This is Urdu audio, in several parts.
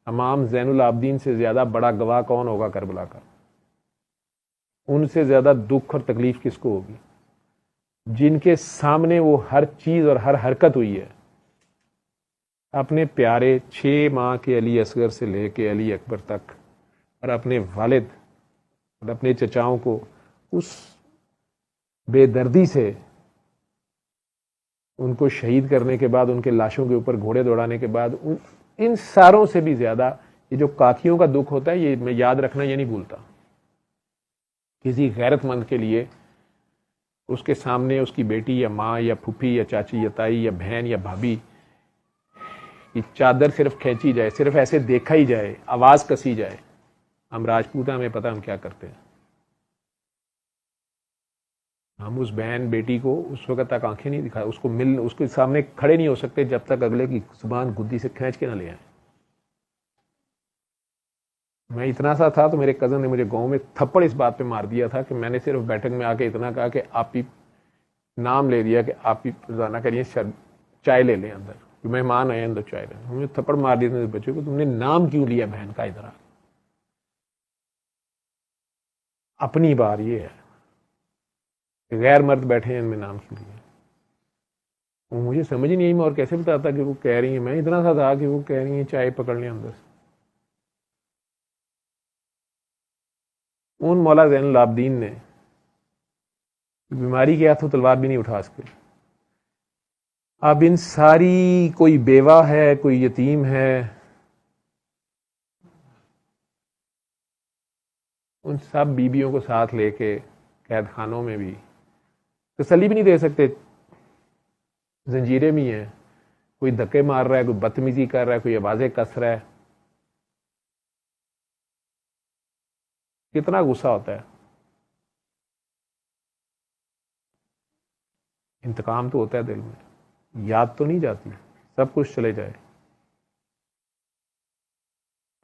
امام زین العابدین سے زیادہ بڑا گواہ کون ہوگا کربلا کا؟ ان سے زیادہ دکھ اور تکلیف کس کو ہوگی؟ جن کے سامنے وہ ہر چیز اور ہر حرکت ہوئی ہے، اپنے پیارے 6 ماہ کے علی اصغر سے لے کے علی اکبر تک، اور اپنے والد اور اپنے چچاؤں کو اس بے دردی سے ان کو شہید کرنے کے بعد، ان کے لاشوں کے اوپر گھوڑے دوڑانے کے بعد، ان ساروں سے بھی زیادہ یہ جو کاکیوں کا دکھ ہوتا ہے، یہ میں یاد رکھنا یہ نہیں بھولتا. کسی غیرت مند کے لیے اس کے سامنے اس کی بیٹی یا ماں یا پھوپھی یا چاچی یا تائی یا بہن یا بھابھی کی چادر صرف کھینچی جائے، صرف ایسے دیکھا ہی جائے، آواز کسی جائے. ہم راجپوت ہیں، ہمیں پتہ ہم کیا کرتے ہیں. ہم اس بہن بیٹی کو اس وقت تک آنکھیں نہیں دکھائے، اس کے سامنے کھڑے نہیں ہو سکتے جب تک اگلے کی زبان گدی سے کھینچ کے نہ لے آئیں. میں اتنا سا تھا تو میرے کزن نے مجھے گاؤں میں تھپڑ اس بات پہ مار دیا تھا کہ میں نے صرف بیٹھک میں آ کے اتنا کہا کہ آپ ہی نام لے دیا کہ آپ ہی روزانہ کریے چائے لے لیں اندر، مہمان آئے اندر چائے لیں. مجھے تھپڑ مار دیا تھا بچے کو، تم نے نام کیوں لیا بہن کا ادھر آ. اپنی بار یہ ہے، غیر مرد بیٹھے ہیں ان میں نام کیوں لیا. وہ مجھے سمجھ نہیں آئی، میں اور کیسے بتاتا کہ وہ کہہ رہی ہیں. میں اتنا سا تھا کہ وہ کہہ رہی ہیں چائے پکڑ لیں اندر سے. ان مولا زین العابدین نے بیماری کے ہاتھوں تلوار بھی نہیں اٹھا سکے. اب ان ساری، کوئی بیوہ ہے، کوئی یتیم ہے، ان سب بیبیوں کو ساتھ لے کے قید خانوں میں بھی تسلی بھی نہیں دے سکتے. زنجیریں بھی ہیں، کوئی دھکے مار رہا ہے، کوئی بدتمیزی کر رہا ہے، کوئی آوازیں کس رہا ہے. کتنا غصہ ہوتا ہے. انتقام تو ہوتا ہے دل میں، یاد تو نہیں جاتی. سب کچھ چلے جائے.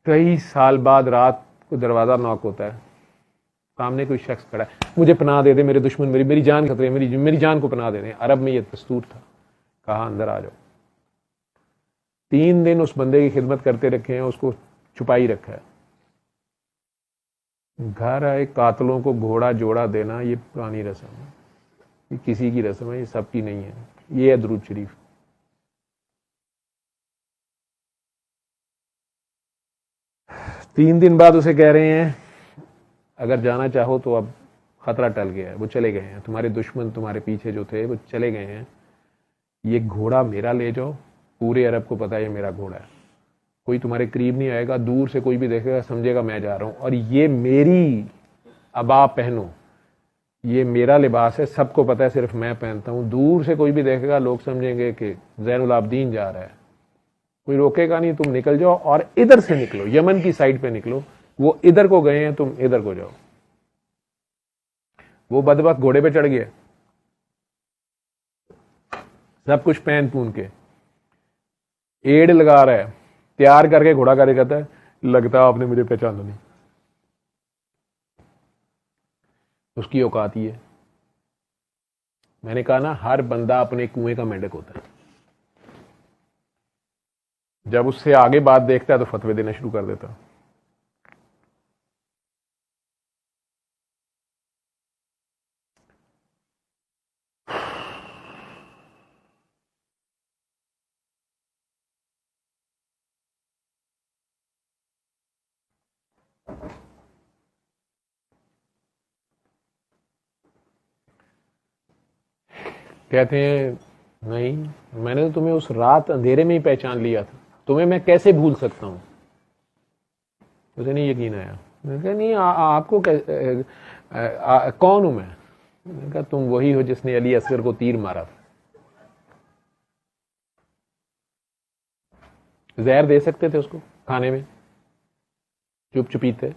کئی سال بعد رات کو دروازہ ناک ہوتا ہے، سامنے کوئی شخص کھڑا ہے، مجھے پناہ دے دے میرے دشمن، میری جان خطرے، میری جان کو پناہ دے دیں. عرب میں یہ دستور تھا. کہا اندر آ جاؤ. 3 دن اس بندے کی خدمت کرتے رکھے ہیں، اس کو چھپائی رکھا ہے. گھر آئے قاتلوں کو گھوڑا جوڑا دینا یہ پرانی رسم ہے، یہ کسی کی رسم ہے، یہ سب کی نہیں ہے. یہ ہے درود شریف. تین دن بعد اسے کہہ رہے ہیں اگر جانا چاہو تو اب خطرہ ٹل گیا ہے، وہ چلے گئے ہیں، تمہارے دشمن تمہارے پیچھے جو تھے وہ چلے گئے ہیں. یہ گھوڑا میرا لے جاؤ، پورے عرب کو پتا ہے یہ میرا گھوڑا ہے، کوئی تمہارے قریب نہیں آئے گا، دور سے کوئی بھی دیکھے گا سمجھے گا میں جا رہا ہوں. اور یہ میری ابا پہنو، یہ میرا لباس ہے، سب کو پتا ہے صرف میں پہنتا ہوں. دور سے کوئی بھی دیکھے گا لوگ سمجھیں گے کہ زین العابدین جا رہا ہے. کوئی روکے گا نہیں، تم نکل جاؤ اور ادھر سے نکلو، یمن کی سائڈ پہ نکلو. وہ ادھر کو گئے ہیں، تم ادھر کو جاؤ. وہ بدبخت گھوڑے پہ چڑھ گیا، سب کچھ پہن پون کے، ایڑ لگا رہا ہے، تیار کر کے گھوڑا کرے کہتا ہے لگتا آپ نے مجھے پہچانا نہیں. اس کی اوقات ہی ہے. میں نے کہا نا ہر بندہ اپنے کنویں کا مینڈک ہوتا ہے. جب اس سے آگے بات دیکھتا ہے تو فتوے دینا شروع کر دیتا. کہتے ہیں نہیں، میں نے تو تمہیں اس رات اندھیرے میں ہی پہچان لیا تھا، تمہیں میں کیسے بھول سکتا ہوں. اسے نہیں یقین آیا. میں نے کہا نہیں آپ کو کون ہوں میں نے کہا تم وہی ہو جس نے علی اصغر کو تیر مارا تھا. زہر دے سکتے تھے اس کو کھانے میں، چپ چپیتے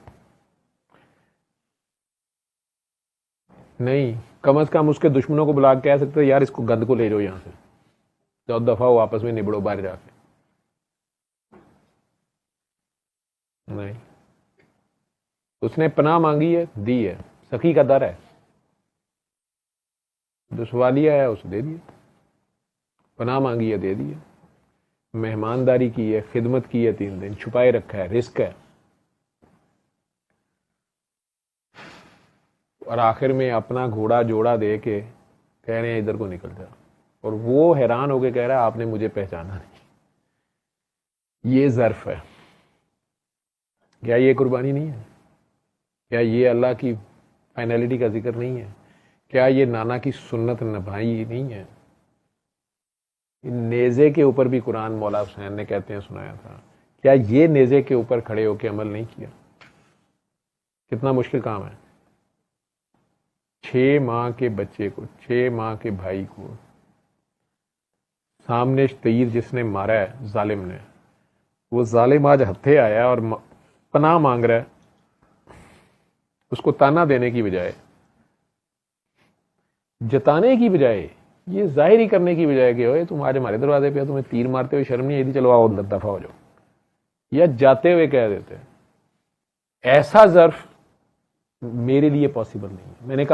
نہیں. کم از کم اس کے دشمنوں کو بلا کے کہہ سکتے یار اس کو گند کو لے جاؤ یہاں سے، 14 دفعہ وہ آپس میں نبڑو باہر جا کے. نہیں، اس نے پناہ مانگی ہے، دی ہے. سخی کا در ہے، جو سوالیہ ہے اسے دے دیا، پناہ مانگی ہے دے دیا. مہمانداری کی ہے, خدمت کی ہے, 3 دن چھپائے رکھا ہے, رزق ہے, اور آخر میں اپنا گھوڑا جوڑا دے کے کہہ رہے ہیں ادھر کو نکل جا, اور وہ حیران ہو کے کہہ رہا ہے آپ نے مجھے پہچانا نہیں. یہ ظرف ہے. کیا یہ قربانی نہیں ہے؟ کیا یہ اللہ کی فائنلٹی کا ذکر نہیں ہے؟ کیا یہ نانا کی سنت نبھائی نہیں ہے؟ نیزے کے اوپر بھی قرآن مولا حسین نے کہتے ہیں سنایا تھا. کیا یہ نیزے کے اوپر کھڑے ہو کے عمل نہیں کیا؟ کتنا مشکل کام ہے. 6 ماہ کے بچے کو, 6 ماہ کے بھائی کو سامنے تیر جس نے مارا ہے ظالم نے, وہ ظالم آج ہتھے آیا اور پناہ مانگ رہا ہے. اس کو تانا دینے کی بجائے, جتانے کی بجائے, یہ ظاہری کرنے کی بجائے کہ اوئے تم آج ہمارے دروازے پہ تمہیں تیر مارتے ہوئے شرم نہیں آئی تھی, چلو آؤ اندر دفع ہو جاؤ, یا جاتے ہوئے کہہ دیتے. ایسا ظرف میرے لیے پاسبل نہیں ہے. میں نے کہا